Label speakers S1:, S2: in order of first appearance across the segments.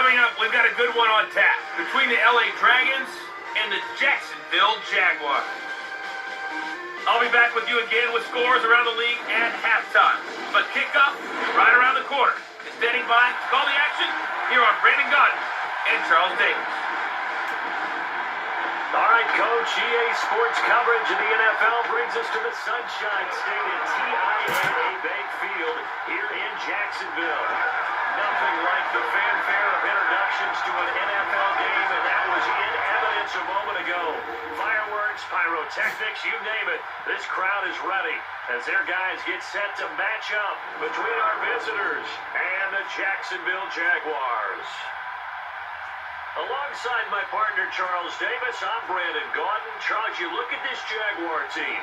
S1: Coming up, we've got a good one on tap between the LA Dragons and the Jacksonville Jaguars. I'll be back with you again with scores around the league at halftime. But kickoff right around the corner. And standing by to call the action here on Brandon Gaudin and Charles Davis.
S2: All right, Coach, EA Sports coverage of the NFL brings us to the Sunshine State at TIAA Bank Field here in Jacksonville. Nothing like the fanfare of introductions to an NFL game, and that was in evidence a moment ago. Fireworks, pyrotechnics, you name it. This crowd is ready as their guys get set to match up between our visitors and the Jacksonville Jaguars. Alongside my partner, Charles Davis, I'm Brandon Gaudin. Charles, you look at this Jaguar team.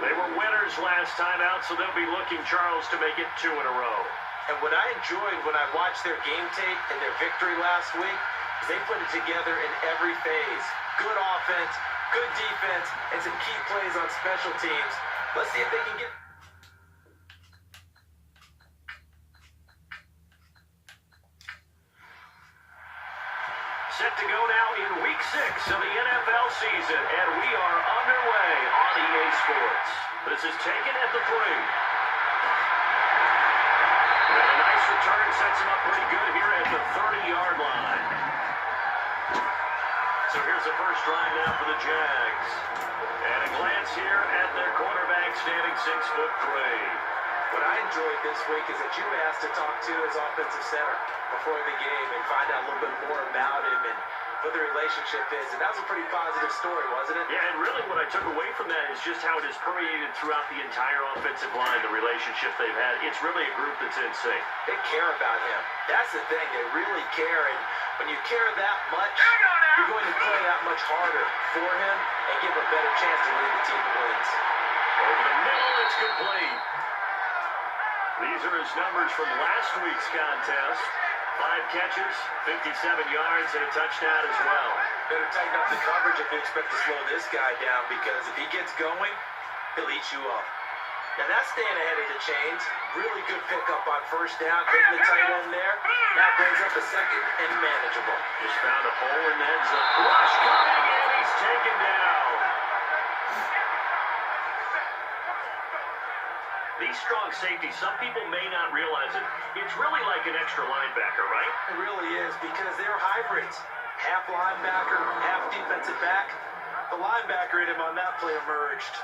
S2: They were winners last time out, so they'll be looking, Charles, to make it 2 in a row.
S3: And what I enjoyed when I watched their game tape and their victory last week is they put it together in every phase. Good offense, good defense, and some key plays on special teams. Let's see if they can get...
S2: Set to go now in Week 6 of the NFL season, and we are underway on EA Sports. This is taken at the 3. And a nice return sets him up pretty good here at the 30-yard line. So here's the first drive now for the Jags. And a glance here at their quarterback standing 6'3".
S3: What I enjoyed this week is that you asked to talk to his offensive center before the game and find out a little bit more about him and what the relationship is. And that was a pretty positive story, wasn't it?
S2: Yeah, and really what I took away from that is just how it has permeated throughout the entire offensive line, the relationship they've had. It's really a group that's in sync.
S3: They care about him. That's the thing. They really care. And when you care that much, you're going to play that much harder for him and give him a better chance to lead the team to wins.
S2: Over the middle, it's complete. These are his numbers from last week's contest. 5 catches, 57 yards, and a touchdown as well.
S3: Better tighten up the coverage if you expect to slow this guy down, because if he gets going, he'll eat you up. Now that's staying ahead of the chains. Really good pickup on first down. Getting the tight end there. That brings up a second and manageable.
S2: Just found a hole in that zone. Rush coming, and he's taken down. These strong safeties, some people may not realize it. It's really like an extra linebacker, right?
S3: It really is, because they're hybrids. Half linebacker, half defensive back. The linebacker in him on that play emerged.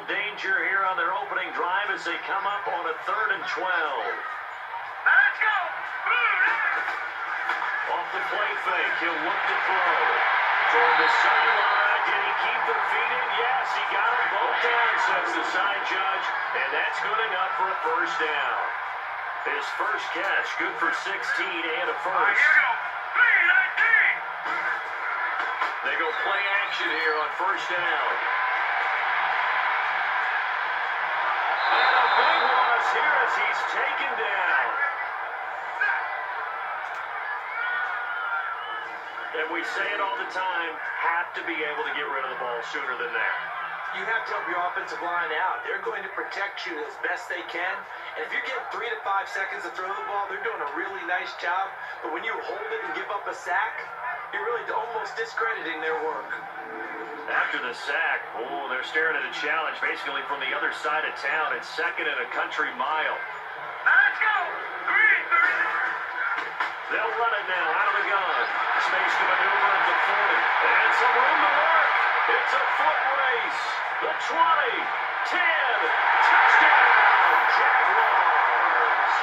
S2: Danger here on their opening drive as they come up on a 3rd and 12.
S1: Let's go!
S2: Off the play fake, he'll look to throw. Toward the sideline, did he keep the feet in? Yes, he got them both down, says the side judge, and that's good enough for a first down. His first catch, good for 16 and a first.
S1: Here we go. 3-19.
S2: They go play action here on first down. Here as he's taken down. And we say it all the time, have to be able to get rid of the ball sooner than that.
S3: You have to help your offensive line out. They're going to protect you as best they can. And if you get 3 to 5 seconds to throw the ball, they're doing a really nice job. But when you hold it and give up a sack, you're really almost discrediting their work.
S2: After the sack, they're staring at a challenge basically from the other side of town. It's 2nd and a country mile.
S1: Let's go! 3-3.
S2: They'll run it now out of the gun. Space to maneuver at the 40. And some room to work. It's a foot race. The 20, 10, touchdown, Jaguars.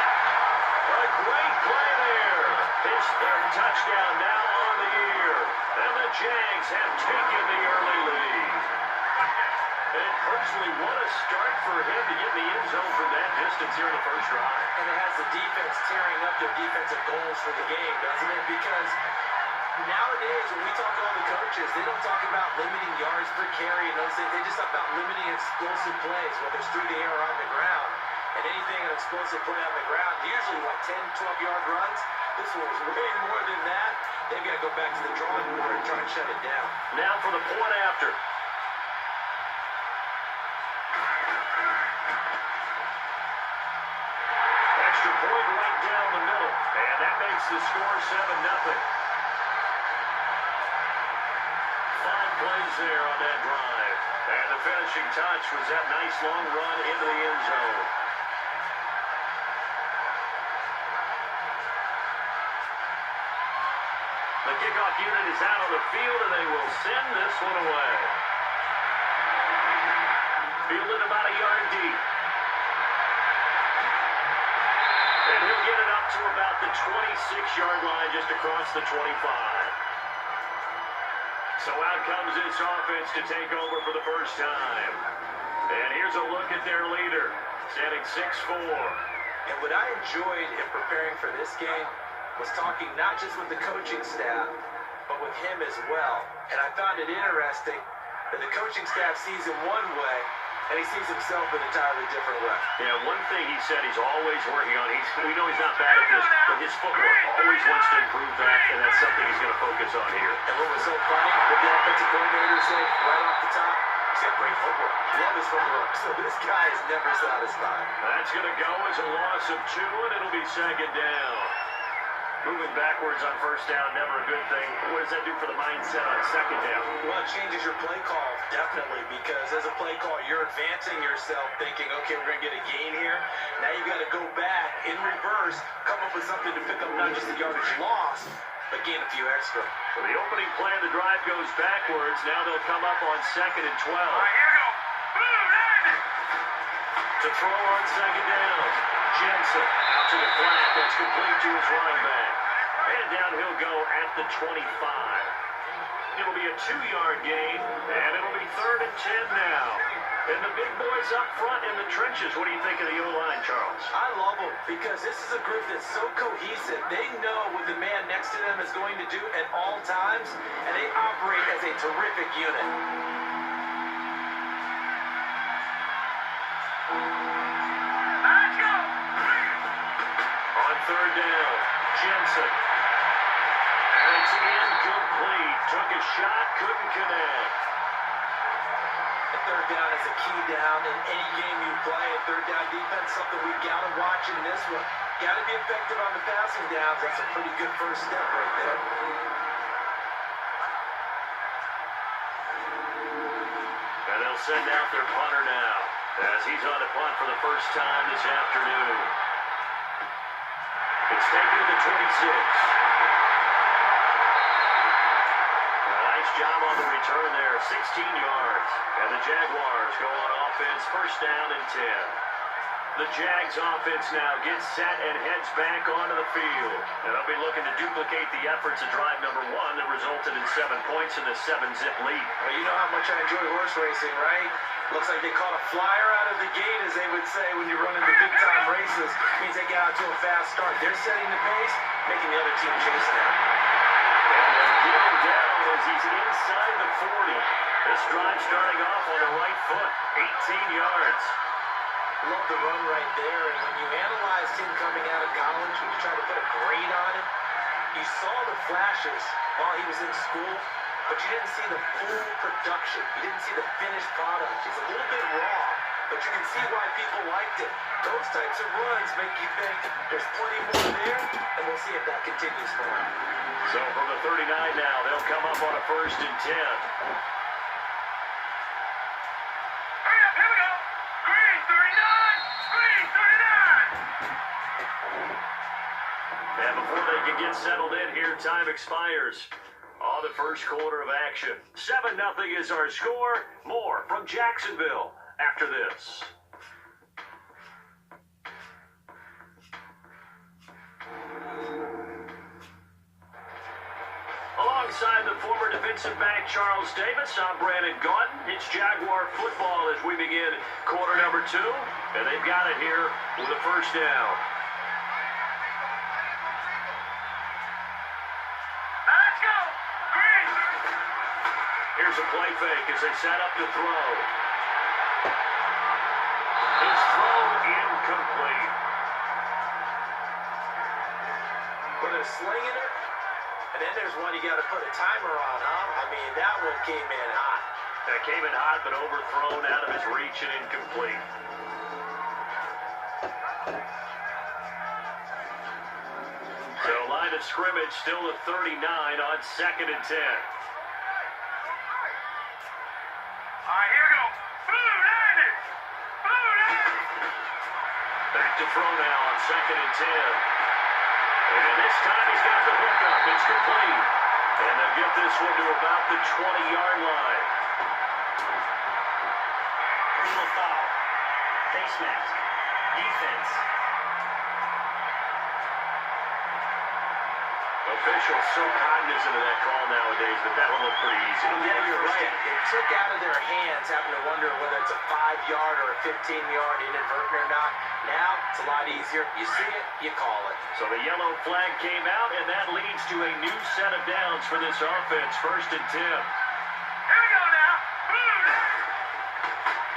S2: A great play there. His 3rd touchdown now on the year. And the Jags have taken the early lead. And personally, what a start for him to get in the end zone from that distance here in the first drive.
S3: And it has the defense tearing up their defensive goals for the game, doesn't it? Because nowadays, when we talk to all the coaches, they don't talk about limiting yards per carry and those things. They just talk about limiting explosive plays, whether it's through the air or on the ground. And anything an explosive play on the ground, usually, 10, 12-yard runs. This one was way more than that. They've got to go back to the drawing board and try and shut it down.
S2: Now for the point after. Extra point right down the middle. And that makes the score 7-0. 5 plays there on that drive. And the finishing touch was that nice long run into the end zone. The kickoff unit is out on the field, and they will send this one away. Fielded about a yard deep. And he'll get it up to about the 26-yard line, just across the 25. So out comes this offense to take over for the first time. And here's a look at their leader, standing 6'4".
S3: And what I enjoyed in preparing for this game was talking not just with the coaching staff, but with him as well. And I found it interesting that the coaching staff sees him one way, and he sees himself an entirely different way.
S2: Yeah, one thing he said he's always working on, we know he's not bad at this, but his footwork always wants to improve that, and that's something he's going to focus on here.
S3: And what was so funny, what the offensive coordinator said right off the top, he's got great footwork. Love his footwork. So this guy is never satisfied.
S2: That's going to go as a loss of 2, and it'll be second down. Moving backwards on first down, never a good thing. What does that do for the mindset on second down?
S3: Well, it changes your play call, definitely, because as a play call, you're advancing yourself thinking, okay, we're going to get a gain here. Now you got to go back in reverse, come up with something to pick up not just the yardage loss, but gain a few extra.
S2: So the opening play of the drive goes backwards. Now they'll come up on 2nd and 12.
S1: All right, here we go.
S2: To throw on second down. Jensen out to the flat. That's complete to his running back. And down he'll go at the 25. It'll be a 2-yard gain, and it'll be 3rd and 10 now. And the big boys up front in the trenches. What do you think of the O-line, Charles?
S3: I love them because this is a group that's so cohesive. They know what the man next to them is going to do at all times, and they operate as a terrific unit.
S1: Let's go.
S2: On 3rd down, Jensen. And it's incomplete. Took a shot, couldn't connect.
S3: Third down is a key down in any game you play. And third down defense, something we got to watch in this one. Got to be effective on the passing downs. That's a pretty good first step right there.
S2: And they'll send out their punter now, as he's on the punt for the first time this afternoon. It's taken to the 26. Nice job on the return there, 16 yards. And the Jaguars go on offense, first down and 10. The Jags offense now gets set and heads back onto the field. And they'll be looking to duplicate the efforts of drive number 1 that resulted in 7 points in the 7-zip lead.
S3: Well, you know how much I enjoy horse racing, right? Looks like they caught a flyer out of the gate, as they would say when you're running the big-time races. Means they get out to a fast start. They're setting the pace, making the other team chase them.
S2: And they'll get him down as he's inside the 40. This drive starting off on the right foot, 18 yards.
S3: Love the run right there. And when you analyzed him coming out of college, when you try to put a grade on him, you saw the flashes while he was in school, but you didn't see the full production. You didn't see the finished product. He's a little bit raw, but you can see why people liked it. Those types of runs make you think there's plenty more there, and we'll see if that continues for him.
S2: So from the 39 now, they'll come up on a 1st and 10.
S1: Here we go. Green 39. Green 39.
S2: And before they can get settled in here, time expires on the first quarter of action. 7-0 is our score. More from Jacksonville after this. Alongside the former defensive back Charles Davis, I'm Brandon Gaudin. It's Jaguar football as we begin quarter number 2. And they've got it here with a first down.
S1: Let's go. Green.
S2: Here's a play fake as they set up to throw. His throw incomplete.
S3: But they're slinging it, and And then there's one you got to put a timer on, huh? I mean, that one came in hot.
S2: That came in hot, but overthrown out of his reach and incomplete. So line of scrimmage still at 39 on 2nd and 10.
S1: All right, here we go.
S2: Back to throw now on 2nd and 10. And this time he's got the hookup. It's complete. And they'll get this one to about the 20-yard line.
S4: Personal foul. Face mask. Defense.
S2: Officials so cognizant of that call nowadays, but that one looked pretty easy.
S3: Yeah, you're right. It took out of their hands, having to wonder whether it's a 5-yard or a 15-yard inadvertent or not. Now, it's a lot easier. You see it, you call it.
S2: So the yellow flag came out, and that leads to a new set of downs for this offense. 1st and 10.
S1: Here we go now.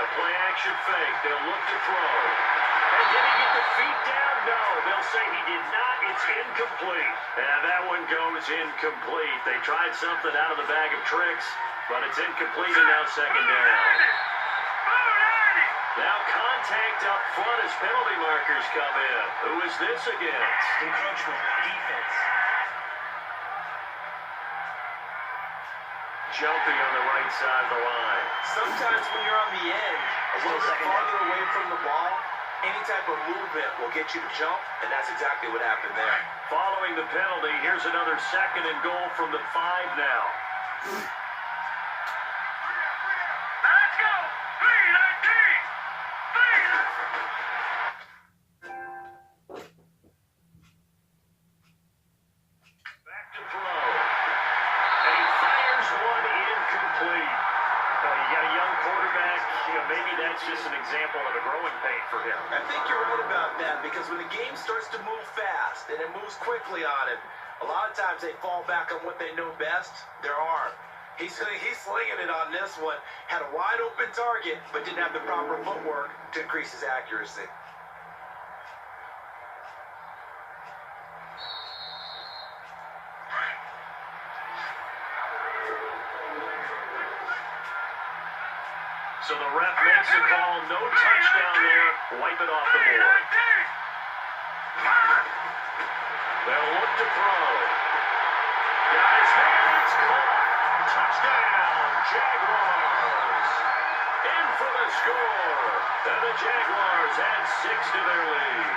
S2: The play action fake. They'll look to throw. And did he get the feet down? No. They'll say he did not. It's incomplete. And that one goes incomplete. They tried something out of the bag of tricks, but it's incomplete and now 2nd down. Now contact up front as penalty markers come in. Who is this against?
S4: Encroachment. Defense.
S2: Jumping on the right side of the line.
S3: Sometimes when you're on the end, a little bit farther away from the ball, any type of movement will get you to jump, and that's exactly what happened there.
S2: Following the penalty, here's another 2nd and goal from the 5 now.
S1: Let's go. 3-19.
S2: Back to throw. And he fires one incomplete. You got a young quarterback. Maybe that's just an example of a growing pain for him.
S3: I think you're right about that, because when the game starts to move fast and it moves quickly on him, a lot of times they fall back on what they know best, their arm. He's slinging it on this one. Had a wide open target, but didn't have the proper footwork to increase his accuracy.
S2: So the ref makes the call. No touchdown there. Wipe it off the board. They'll look to throw. Guys, it's caught. Touchdown, Jaguars. In for the score. And the Jaguars add 6 to their lead.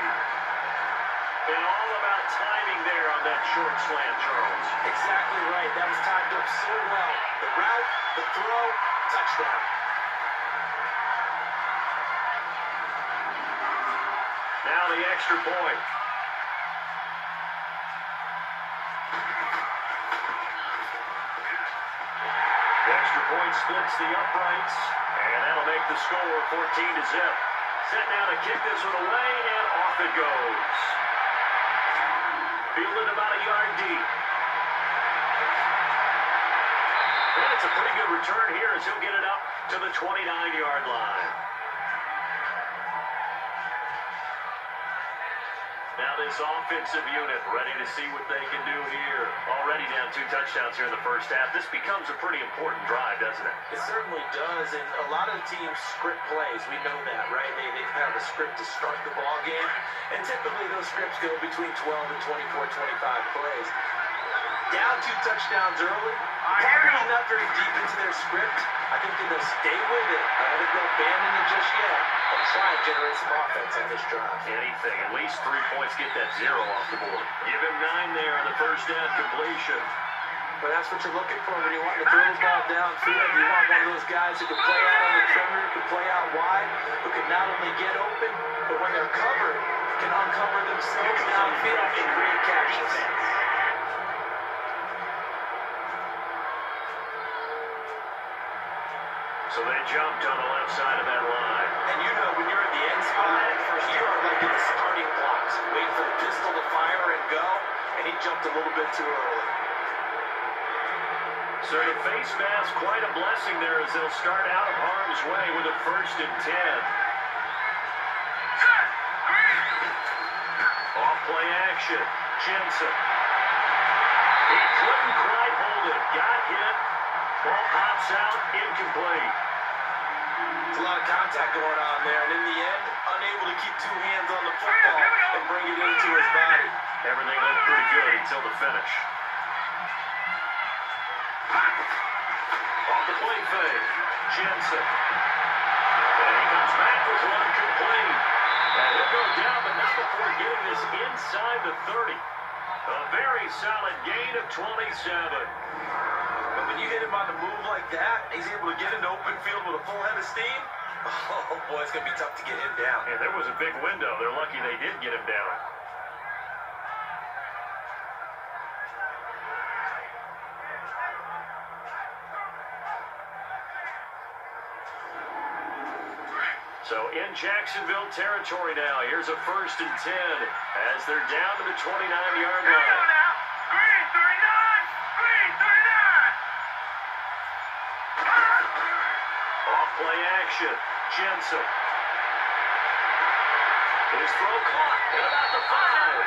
S2: And all about timing there on that short slant, Charles.
S3: Exactly right. That was timed up so well. The route, the throw, touchdown.
S2: Now the extra point. The extra point splits the uprights, and that'll make the score 14-0. Set now to kick this one away, and off it goes. Fielded about a yard deep. And it's a pretty good return here as he'll get it up to the 29-yard line. Now this offensive unit ready to see what they can do here. Already down 2 touchdowns here in the first half. This becomes a pretty important drive, doesn't it?
S3: It certainly does, and a lot of teams script plays. We know that, right? They have a script to start the ball game, and typically those scripts go between 12 and 24, 25 plays. Down 2 touchdowns early, probably not very deep into their script. I think that they'll stay with it. I don't think they'll abandon it just yet. They'll try and generate some offense on this drive.
S2: Anything. At least 3 points, get that 0 off the board. Give him 9 there on the first down completion.
S3: But that's what you're looking for when you want to throw the ball downfield. You want one of those guys who can play out on the perimeter, can play out wide, who can not only get open, but when they're covered, can uncover themselves downfield and create catches.
S2: So they jumped on the left side of that line.
S3: And you know when you're at the end spot, you are like in the starting blocks, waiting for the pistol to fire and go, and he jumped a little bit too early.
S2: So the face mask, quite a blessing there as they'll start out of harm's way with a 1st and 10. Off play action. Jensen. He couldn't quite hold it. Got hit. Ball pops out. Incomplete.
S3: There's a lot of contact going on there, and in the end, unable to keep two hands on the football and bring it into his body.
S2: Everything looked pretty good until the finish. Off the play fake. Jensen. And he comes back with one complete. And he'll go down, but not before getting this inside the 30. A very solid gain of 27.
S3: But when you hit him on the move like that, he's able to get into open field with a full head of steam. Oh, boy, it's going to be tough to get him down.
S2: And there was a big window. They're lucky they did get him down. So in Jacksonville territory now. Here's a 1st and 10 as they're down to the 29-yard line.
S1: Green 39! Green 39!
S2: Off-play action. Jensen. His throw caught at about the 5.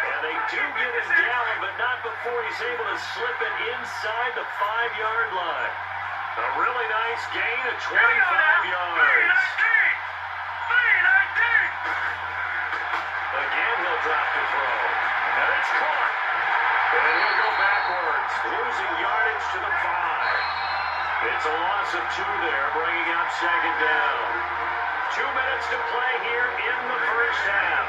S2: And they do get him down, but not before he's able to slip it inside the 5-yard line. A really nice gain of 25 yards. Again, he'll drop the throw. And it's caught. And he'll go backwards, losing yardage to the 5. It's a loss of 2 there, bringing up 2nd down. 2 minutes to play here in the first half.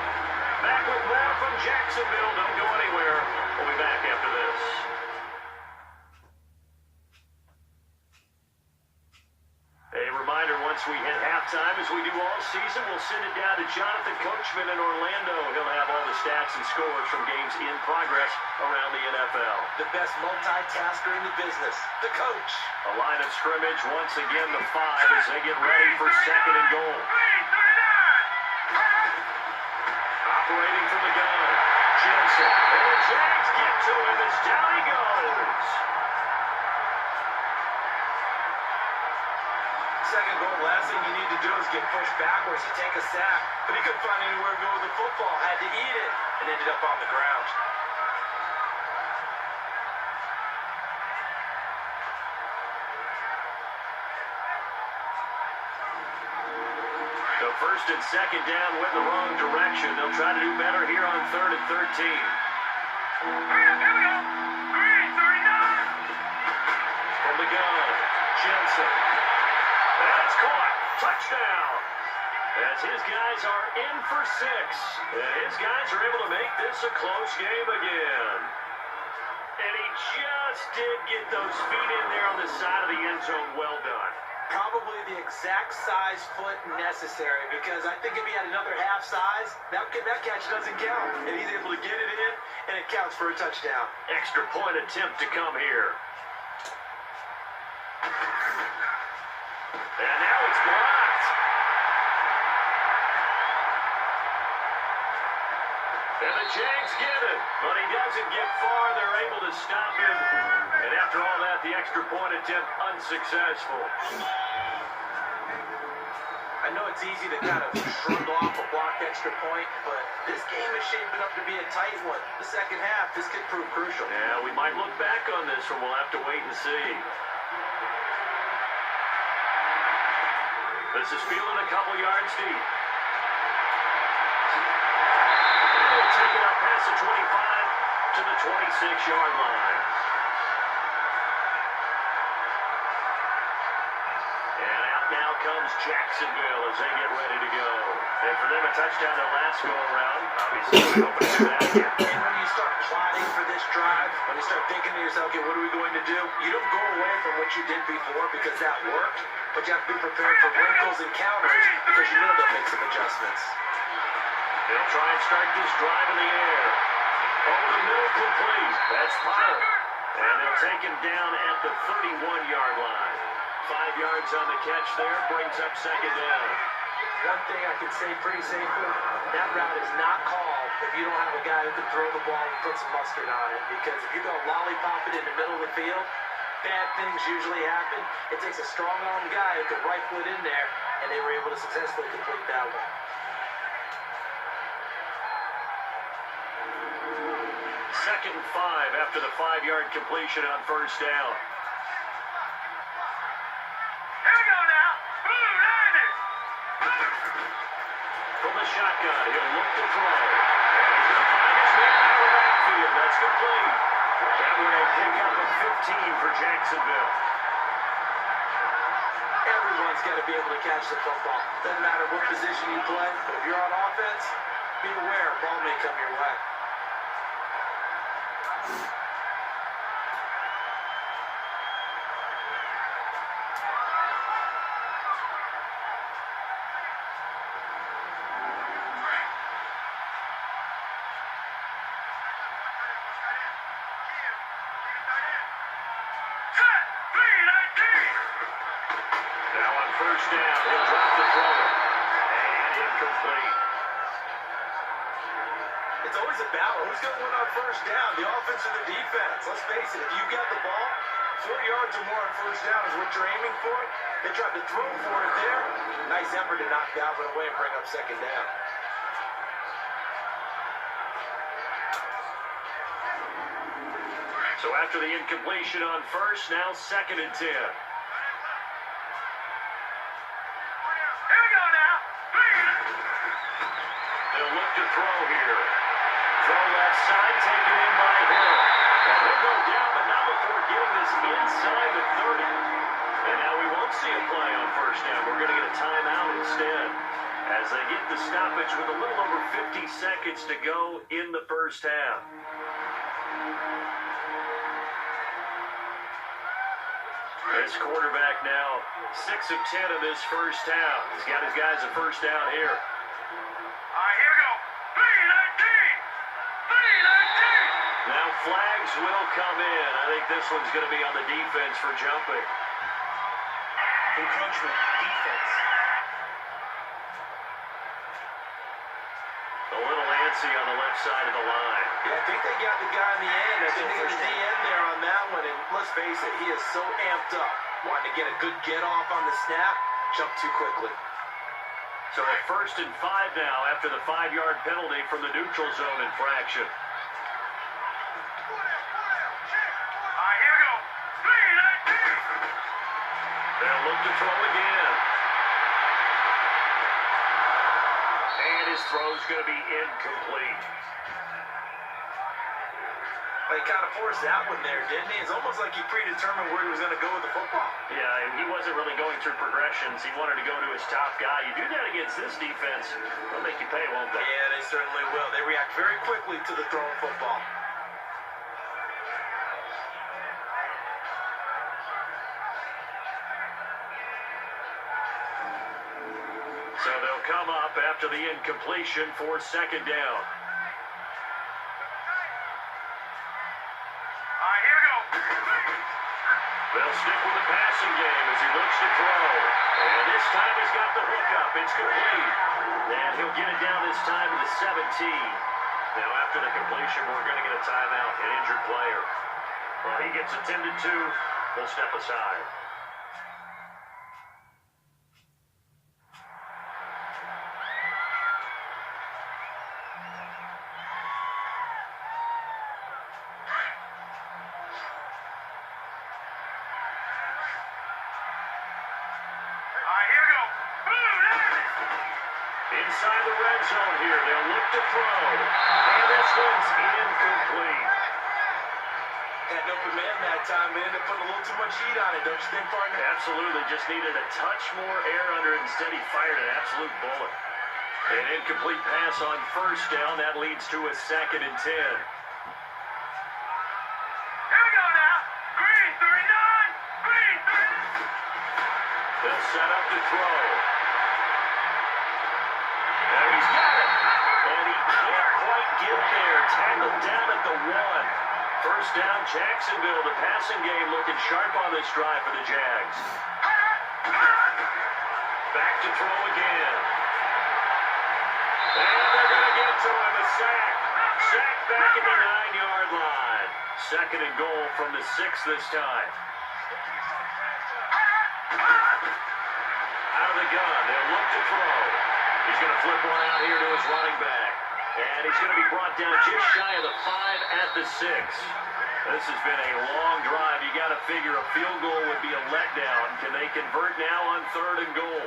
S2: Back with more from Jacksonville. Don't go anywhere. We'll be back after this. A reminder, once we hit halftime, as we do all season, we'll send it down to Jonathan Coachman in Orlando. He'll have all the stats and scores from games in progress around the NFL.
S3: The best multitasker in the business, the coach.
S2: A line of scrimmage, once again, the 5 as they get ready for 2nd and goal. Operating from the gun, Jensen. And the Jags get to him as down he goes.
S3: 2nd goal, last thing you need to do is get pushed backwards to take a sack. But he couldn't find anywhere to go with the football, had to eat it, and ended up on the ground.
S2: So 1st and 2nd down went the wrong direction. They'll try to do better here on 3rd and 13.
S1: Here we go. Green 39!
S2: From the gun, Jensen. That's caught. Touchdown. As his guys are in for 6. And his guys are able to make this a close game again. And he just did get those feet in there on the side of the end zone. Well done.
S3: Probably the exact size foot necessary, because I think if he had another half size, that catch doesn't count. And he's able to get it in, and it counts for a touchdown.
S2: Extra point attempt to come here. And now it's blocked. And the Jags get it, but he doesn't get far. They're able to stop him. And after all that, the extra point attempt unsuccessful.
S3: I know it's easy to kind of shrug off a blocked extra point, but this game is shaping up to be a tight one. The second half, this could prove crucial.
S2: Yeah, we might look back on this one. We'll have to wait and see. This is fielded a couple yards deep. We'll take it up past the 25 to the 26-yard line. And out now comes Jacksonville as they get ready to go. And for them, a touchdown their last go-around. Obviously, we hope to do that here.
S3: And when you start plotting for this drive, when you start thinking to yourself, okay, what are we going to do? You don't go away from what you did before because that worked, but you have to be prepared for wrinkles and counters because you know they'll make some adjustments.
S2: They'll try and start this drive in the air. Over the middle, complete. That's Potter. And they'll take him down at the 31-yard line. 5 yards on the catch there, brings up 2nd down.
S3: One thing I can say pretty safely, that route is not called if you don't have a guy who can throw the ball and put some mustard on it. Because if you go lollipop it in the middle of the field, bad things usually happen. It takes a strong-armed guy who can rifle it in there, and they were able to successfully complete that one.
S2: 2nd and 5 after the 5-yard completion on first down.
S1: Here we go now. Blue Niners.
S2: From the shotgun, he'll look to throw. And he's going to find his man out of the backfield. That's complete. That will pick up a 15 for Jacksonville.
S3: Everyone's got to be able to catch the football. Doesn't matter what position you play, but if you're on offense, be aware, ball may come your way.
S2: Now on first down, he'll drop the throw. And incomplete.
S3: It's always a battle. Who's going to win on first down? The offense or the defense? Let's face it, if you've got the ball, 4 yards or more on first down is what you're aiming for. They tried to throw for it there. Nice effort to knock Dalvin away and bring up second down.
S2: So after the incompletion on first, now 2nd and 10. They'll look to throw here. Throw left side, taken in by Hill. And he'll go down, but not before getting this inside the 30. And now we won't see a play on first down. We're going to get a timeout instead. As they get the stoppage with a little over 50 seconds to go in the first half. This quarterback now 6 of 10 in this first half. He's got his guys a first down here.
S1: All right, here we go. 3-19.
S2: Now flags will come in. I think this one's going to be on the defense for jumping.
S4: Encroachment. Defense.
S2: A little antsy on the left side of the line.
S3: Yeah, I think they got the guy in the end. I think there's the end there on that one. And let's face it, he is so amped up. Wanting to get a good get off on the snap, jump too quickly.
S2: So at 1st and 5 now after the 5-yard penalty from the neutral zone infraction.
S1: All right, here we go. 3-19.
S2: They'll look to throw again. And his throw's going to be incomplete.
S3: He kind of forced that one there, didn't he? It's almost like he predetermined where he was going to go with the football.
S2: Yeah, and he wasn't really going through progressions. He wanted to go to his top guy. You do that against this defense, they'll make you pay, won't they?
S3: Yeah, they certainly will. They react very quickly to the thrown football.
S2: So they'll come up after the incompletion for 2nd down. They'll stick with the passing game as he looks to throw. And this time he's got the hook up. It's complete. And he'll get it down this time to the 17. Now after the completion, we're going to get a timeout, an injured player. Well, he gets attended to. We'll step aside. Inside the red zone here, they'll look to throw. And this one's incomplete.
S3: Had an open man that time, but ended up putting a little too much heat on it, don't you think, partner?
S2: Absolutely, just needed a touch more air under it. Instead, he fired an absolute bullet. An incomplete pass on first down. That leads to a 2nd and 10.
S1: Here we go now. Green 39. Green 39.
S2: They'll set up to throw. And he's got it. And he can't quite get there. Tackled down at the 1. First down, Jacksonville. The passing game looking sharp on this drive for the Jags. Back to throw again. And they're going to get to him. A sack. Sack back at the 9-yard line. 2nd and goal from the 6 this time. Out of the gun. They'll look to throw. He's going to flip one out here to his running back. And he's going to be brought down just shy of the 5 at the 6. This has been a long drive. You got to figure a field goal would be a letdown. Can they convert now on 3rd and goal?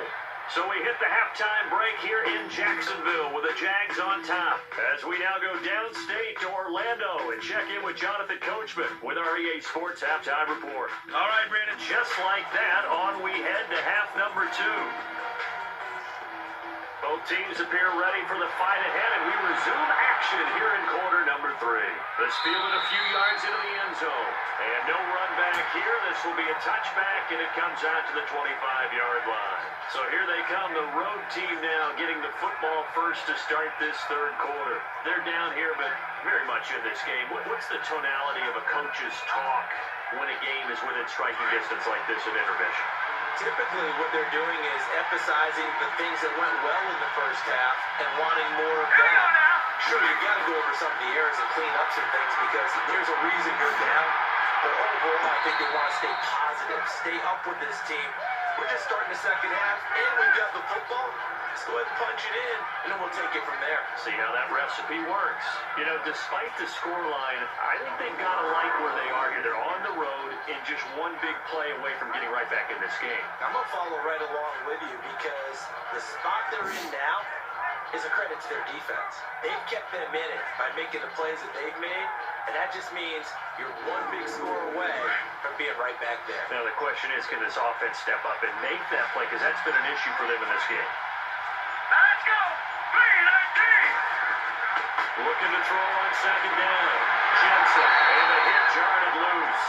S2: So we hit the halftime break here in Jacksonville with the Jags on top. As we now go downstate to Orlando and check in with Jonathan Coachman with our EA Sports halftime report.
S1: All right, Brandon.
S2: Just like that, on we head to half number 2. Both teams appear ready for the fight ahead, and we resume action here in quarter number 3. Let's field it a few yards into the end zone. And no run back here. This will be a touchback, and it comes out to the 25-yard line. So here they come, the road team now getting the football first to start this 3rd quarter. They're down here, but very much in this game. What's the tonality of a coach's talk when a game is within striking distance like this at intermission?
S3: Typically, what they're doing is emphasizing the things that went well in the first half and wanting more of that. Sure, you got to go over some of the errors and clean up some things because there's a reason you're down. But overall, I think they want to stay positive, stay up with this team. We're just starting the second half, and we've got the football. Let's go ahead and punch it in, and then we'll take it from there.
S2: See how that recipe works. You know, despite the scoreline, I think they've got to like where they are here. They're on the road and just one big play away from getting right back in this game.
S3: I'm going to follow right along with you because the spot they're in now is a credit to their defense. They've kept them in it by making the plays that they've made, and that just means you're one big score away from being right back there.
S2: Now the question is, can this offense step up and make that play? Because that's been an issue for them in this game.
S1: Let's go. 3-19.
S2: Looking to throw on 2nd down. Jensen, and the hit jarred loose.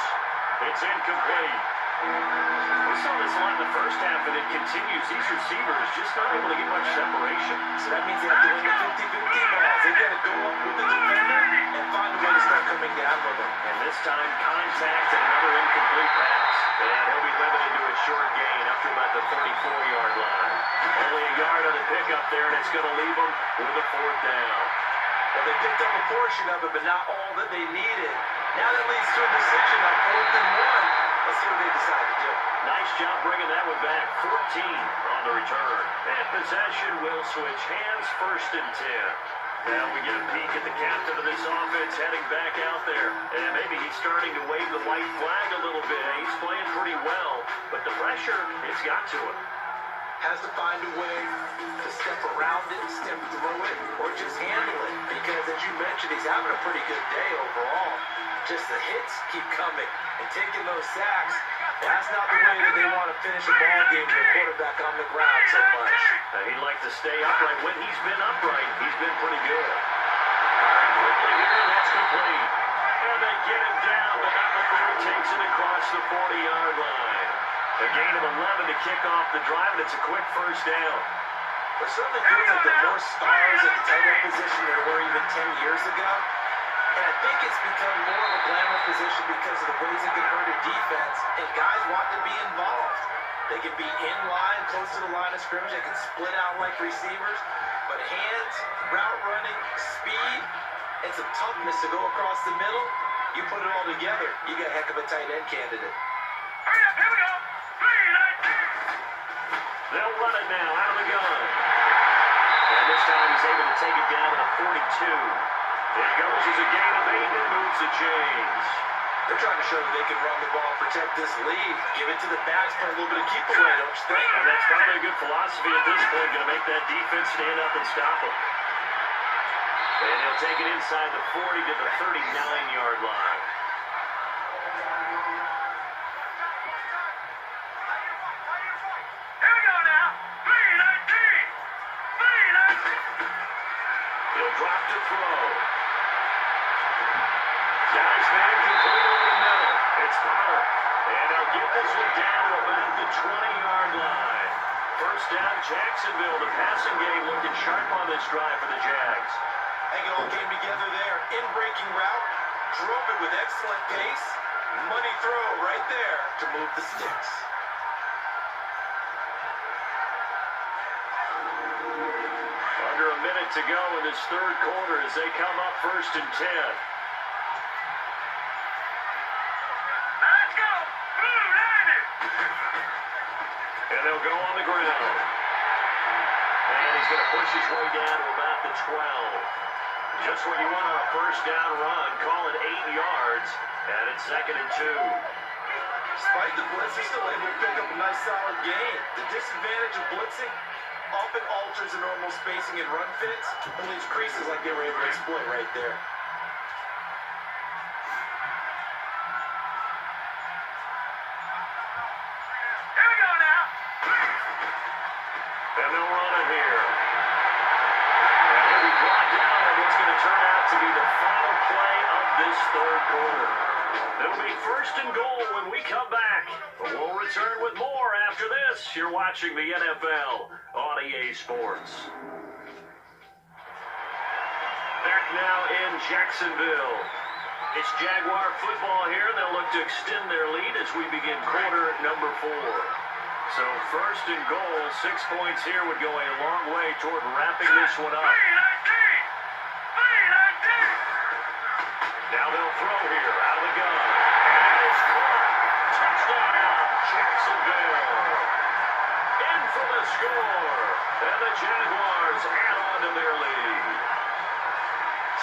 S2: It's incomplete. We saw this a lot in the first half, and it continues. These receivers just not able to get much separation.
S3: So that means they have to win the 50-50 balls. They've got to go up with the defender and find a way to start coming down with them.
S2: And this time, contact and another incomplete pass. And he'll be limited to a short gain up to about the 34-yard line. Only a yard on the pickup there, and it's going to leave them with a 4th down.
S3: Well, they picked up a portion of it, but not all that they needed. Now that leads to a decision on 4th and 1. Let's see what they decide to do.
S2: Nice job bringing that one back. 14 on the return. And possession will switch hands, 1st and 10. Now we get a peek at the captain of this offense heading back out there. And maybe he's starting to wave the white flag a little bit. He's playing pretty well, but the pressure, it's got to him.
S3: Has to find a way to step around it, step through it, or just handle it. Because as you mentioned, he's having a pretty good day overall. Just the hits keep coming and taking those sacks. That's not the way that they want to finish a ball game with a quarterback on the ground so much.
S2: He'd like to stay upright. When he's been upright, he's been pretty good. Firing quickly here, and that's complete. And they get him down, but not before he takes it across the 40-yard line. A gain of 11 to kick off the drive, and it's a quick 1st down.
S3: It certainly feels like there are more stars at the tight end position than there were even 10 years ago. And I think it's become more of a glamour position because of the ways it can hurt a defense, and guys want to be involved. They can be in line, close to the line of scrimmage. They can split out like receivers. But hands, route running, speed, and some toughness to go across the middle, you put it all together, you got a heck of a tight end candidate.
S1: Hurry up, here we go. 3-19.
S2: They'll run it now out of the gun. And this time he's able to take it down to the 42. It goes as a gain of 8 and moves the chains.
S3: They're trying to show that they can run the ball, protect this lead, give it to the backs, play a little bit of keep away, don't you think?
S2: And that's probably a good philosophy at this point, going to make that defense stand up and stop them. And he'll take it inside the 40 to the 39-yard line.
S1: Here we go now. 3-19. 3-19.
S2: He'll drop to throw. Guys, man, complete over the middle. It's Power. And they'll get this one down to about the 20-yard line. 1st down, Jacksonville. The passing game looking sharp on this drive for the Jags.
S3: I think it all came together there. In-breaking route, drove it with excellent pace. Money throw right there to move the sticks.
S2: Under a minute to go in this 3rd quarter as they come up 1st and 10.
S1: Let's go. Blue 90.
S2: And they'll go on the ground. And he's going to push his way down to about the 12. Just what you want on a first down run. Call it 8 yards. And it's 2nd and 2.
S3: Despite the blitz, they're still able to pick up a nice solid gain. The disadvantage of blitzing often alters the normal spacing and run fits and leaves creases like they were able to exploit right there.
S1: Here we go now.
S2: And they'll run it here. And he'll be brought down on what's going to turn out to be the final play of this third quarter. It'll be 1st and goal when we come back. But we'll return with more after this. You're watching the NFL on EA Sports. Back now in Jacksonville. It's Jaguar football here. They'll look to extend their lead as we begin quarter number 4. So 1st and goal, 6 points here would go a long way toward wrapping this one up. Now they'll throw here, out of the gun. And it's caught. Touchdown, Jacksonville. In for the score. And the Jaguars add on to their lead.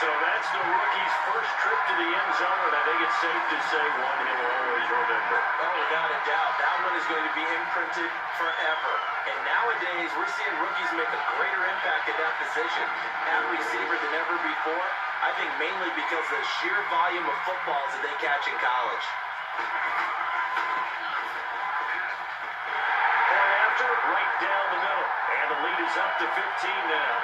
S2: So that's the rookie's first trip to the end zone, and I think it's safe to say one he'll always remember.
S3: Oh, without a doubt. That one is going to be imprinted forever. And nowadays, we're seeing rookies make a greater impact at that position at receiver than ever before. I think mainly because of the sheer volume of footballs that they catch in college.
S2: Point after, right down the middle. And the lead is up to 15 now.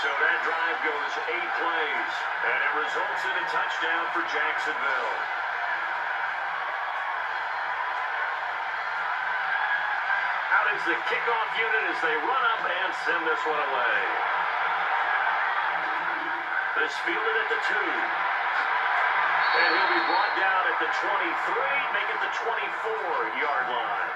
S2: So that drive goes 8 plays. And it results in a touchdown for Jacksonville. Out is the kickoff unit as they run up and send this one away. This fielded at the 2. And he'll be brought down at the 23, make it the 24-yard line.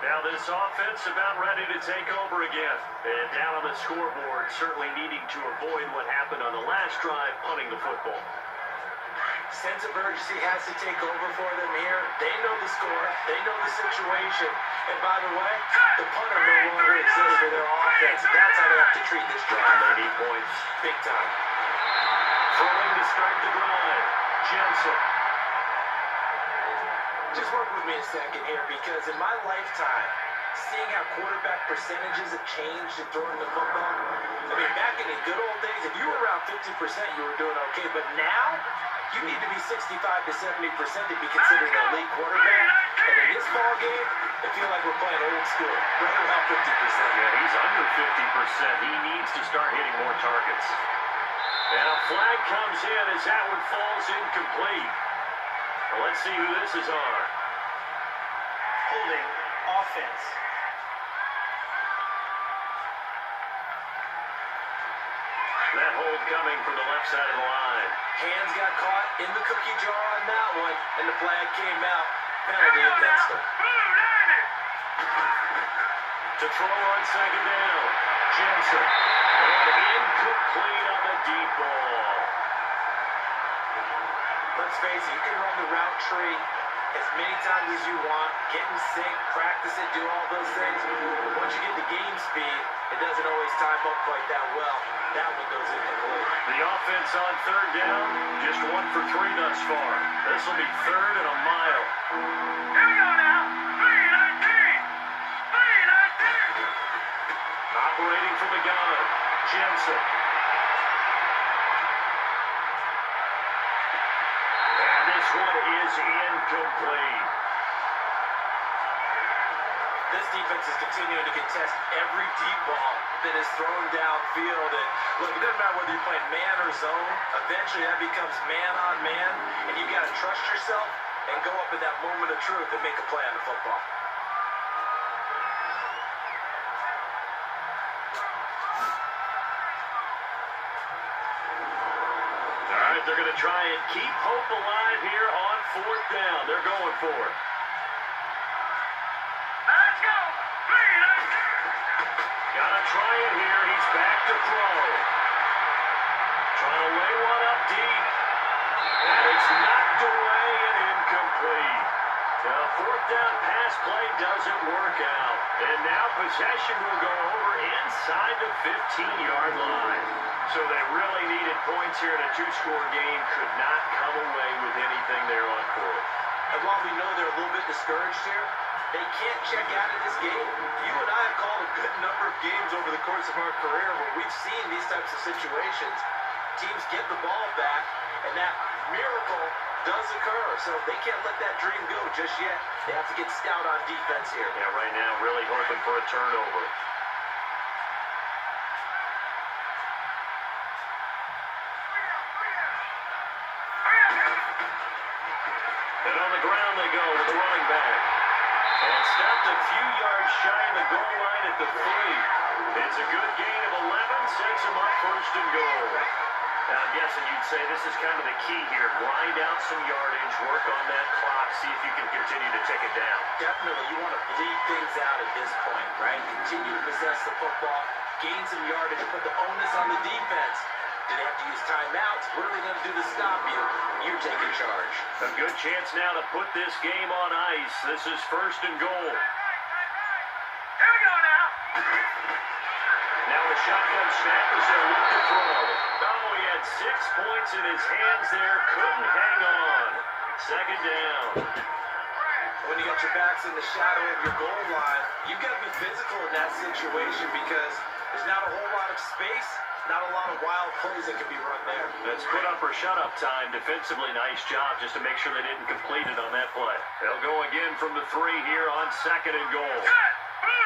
S2: Now this offense about ready to take over again. And down on the scoreboard, certainly needing to avoid what happened on the last drive, punting the football.
S3: Sense of urgency has to take over for them here. They know the score. They know the situation. And by the way, the punter no longer exists for their offense. That's how they have to treat this drive.
S2: They need points.
S3: Big time.
S2: Throwing to start the drive. Jensen.
S3: Just work with me a second here, because in my lifetime, seeing how quarterback percentages have changed in throwing the football, I mean, back in the good old days, if you were around 50%, you were doing okay. But now, you need to be 65 to 70% to be considered an elite quarterback. And in this ball game, I feel like we're playing old school, right around 50%.
S2: Yeah, he's under 50%. He needs to start hitting more targets. And a flag comes in as that one falls incomplete. Well, let's see who this is on.
S4: Holding offense.
S2: That hold coming from the left side of the line.
S3: Hands got caught in the cookie jar on that one, and the flag came out. Penalty against him.
S2: To throw on 2nd down. Jensen. And incomplete on the deep ball.
S3: Let's face it, you can run the route tree as many times as you want, get in sync, practice it, do all those things. Once you get the game speed, it doesn't always time up quite that well. That one goes incomplete.
S2: The offense on 3rd down, just 1 for 3 thus far. This will be 3rd and a mile.
S1: Here we go now. 3-19.
S2: Operating from the gun, Jensen. And this one is incomplete.
S3: This defense is continuing to contest every deep ball that is thrown downfield. And look, it doesn't matter whether you're playing man or zone. Eventually that becomes man on man, and you got to trust yourself and go up in that moment of truth and make a play on the football.
S2: All right, they're going to try and keep hope alive here on 4th down. They're going for it.
S1: Let's go. 3-19.
S2: Gotta try it here. He's back to throw. Trying to lay one up deep. And it's knocked away and incomplete. Now, fourth down pass play doesn't work out. And now possession will go over inside the 15-yard line. So they really needed points here in a two-score game. Could not come away with anything there on fourth.
S3: And while we know they're a little bit discouraged here, they can't check out of this game. You and I have called a good number of games over the course of our career where we've seen these types of situations. Teams get the ball back, and that miracle does occur. So they can't let that dream go just yet. They have to get stout on defense here.
S2: Yeah, right now really hoping for a turnover. And on the ground they go with the running back. And stopped a few yards shy of the goal line at the 3. It's a good gain of 11, sets them up first and goal. Now, I'm guessing you'd say this is kind of the key here. Grind out some yardage, work on that clock, see if you can continue to take it down.
S3: Definitely, you want to bleed things out at this point, right? Continue to possess the football, gain some yardage, put the onus on the defense. Do they have to use timeouts? What are they going to do to stop you? You're taking charge.
S2: A good chance now to put this game on ice. This is first and goal.
S1: Here we go now.
S2: Now a shotgun snap as they look to throw. Oh, he had 6 points in his hands there. Couldn't hang on. Second down.
S3: When you got your backs in the shadow of your goal line, you've got to be physical in that situation because there's not a whole lot of space. Not a lot of wild plays that can be run there.
S2: That's put up or shut up time. Defensively, nice job just to make sure they didn't complete it on that play. They'll go again from the 3 here on second and goal.
S1: Cut. Blue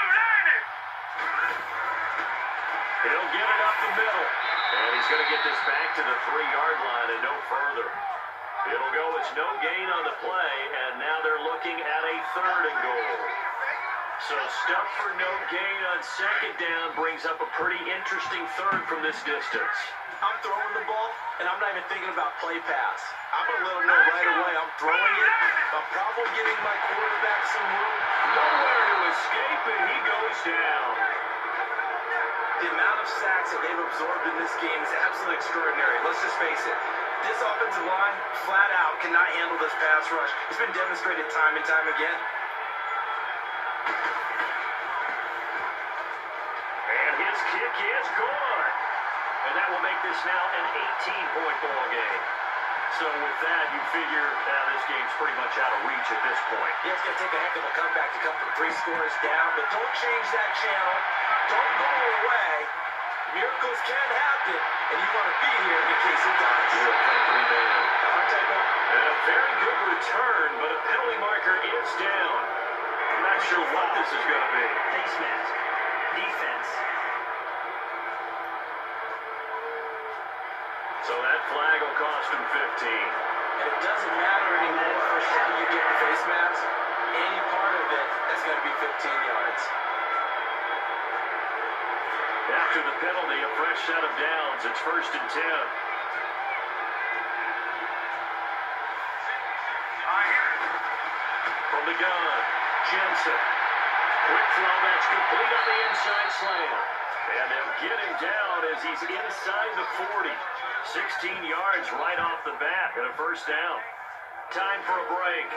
S1: 90.
S2: He'll get it up the middle. And he's going to get this back to the 3-yard line and no further. It'll go as no gain on the play, and now they're looking at a third and goal. So stuff for no gain on second down brings up a pretty interesting third from this distance.
S3: I'm throwing the ball, and I'm not even thinking about play pass. I'm going to let them know right away I'm throwing it. I'm probably giving my quarterback some room.
S2: Nowhere to escape, and he goes down.
S3: The amount of sacks that they've absorbed in this game is absolutely extraordinary. Let's just face it. This offensive line, flat out, cannot handle this pass rush. It's been demonstrated time and time again.
S2: And his kick is good. And that will make this now an 18-point ball game. So with that, you figure this game's pretty much out of reach at this point.
S3: Yeah, it's going to take a heck of a comeback to come from 3 scores down, but don't change that channel. Don't go away. Miracles can happen, and you want to be here in case it does.
S2: You're a company man.
S3: I'll take that.
S2: And a very good return, but a penalty marker is down. I'm not sure what this is going to be.
S4: Face mask. Defense.
S2: So that flag will cost him 15.
S3: And it doesn't matter anymore how you get the face mask. Any part of it, that's going to be 15 yards.
S2: After the penalty, a fresh set of downs. It's first and 10. From the gun, Jensen. Quick throw that's complete on the inside slam. And they'll get him down as he's inside the 40. 16 yards right off the bat and a first down. Time for a break.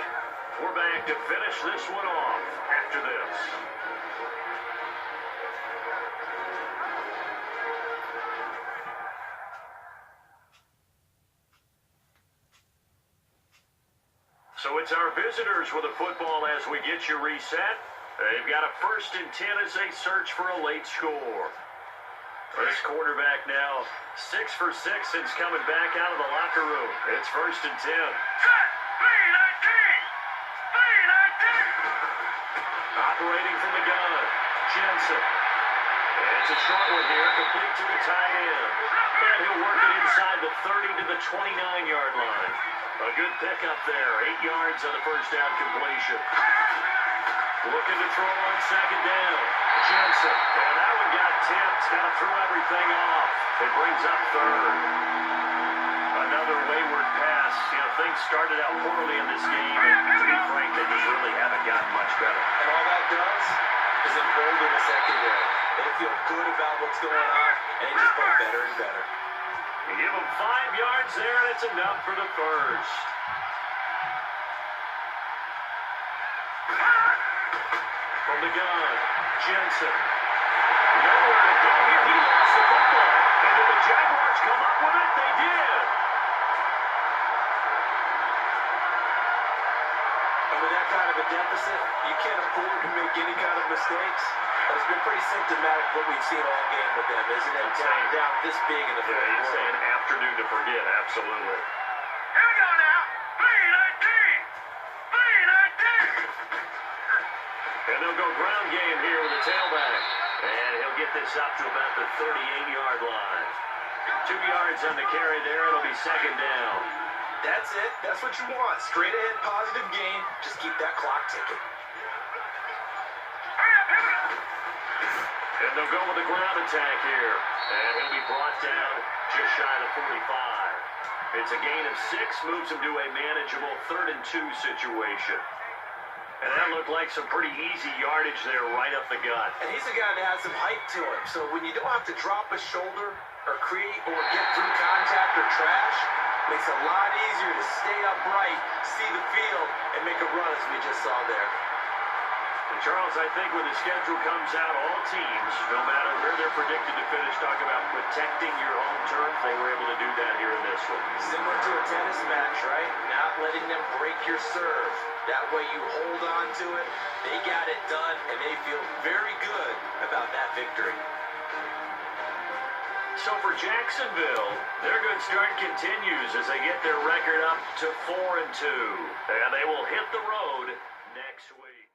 S2: We're back to finish this one off after this. So it's our visitors with the football as we get you reset. They've got a first and 10 as they search for a late score. This quarterback now 6 for 6 since coming back out of the locker room. It's first and 10.
S1: Cut. B19.
S2: Operating from the gun, Jensen. And it's a short one here, complete to the tight end. And he'll work it inside the 30 to the 29-yard line. A good pickup there, 8 yards on the first down completion. Looking to throw on second down. Jensen. And that one got tipped. Got to throw everything off. It brings up third. Another wayward pass. Things started out poorly in this game. And to be frank, they just really haven't gotten much better.
S3: And all that does is embolden the secondary. They feel good about what's going on, and they just play better and better.
S2: You give them 5 yards there, and it's enough for the first. the gun. Jensen. Nowhere to go here. He lost the football. And did the Jaguars come up with it? They did.
S3: And with that kind of a deficit, you can't afford to make any kind of mistakes. But it's been pretty symptomatic what we've seen all game with them, isn't it? Down this big in the fourth quarter.
S2: You'd say an afternoon to forget. Absolutely.
S1: Here we go now. 3-19.
S2: And they'll go ground game here with the tailback. And he'll get this up to about the 38-yard line. 2 yards on the carry there. It'll be second down.
S3: That's it. That's what you want. Straight ahead, positive gain. Just keep that clock ticking.
S2: And they'll go with the ground attack here. And he'll be brought down just shy of the 45. It's a gain of 6, moves him to a manageable 3rd and 2 situation. And that looked like some pretty easy yardage there right up the gut.
S3: And he's a guy that has some height to him. So when you don't have to drop a shoulder or create or get through contact or trash, it makes it a lot easier to stay upright, see the field, and make a run as we just saw there.
S2: And Charles, I think when the schedule comes out, all teams, no matter where they're predicted to finish, talk about protecting your home turf. They were able to do that here in this one.
S3: Similar to a tennis match, right? Not letting them break your serve. That way you hold on to it. They got it done, and they feel very good about that victory.
S2: So for Jacksonville, their good start continues as they get their record up to 4-2. And they will hit the road next week.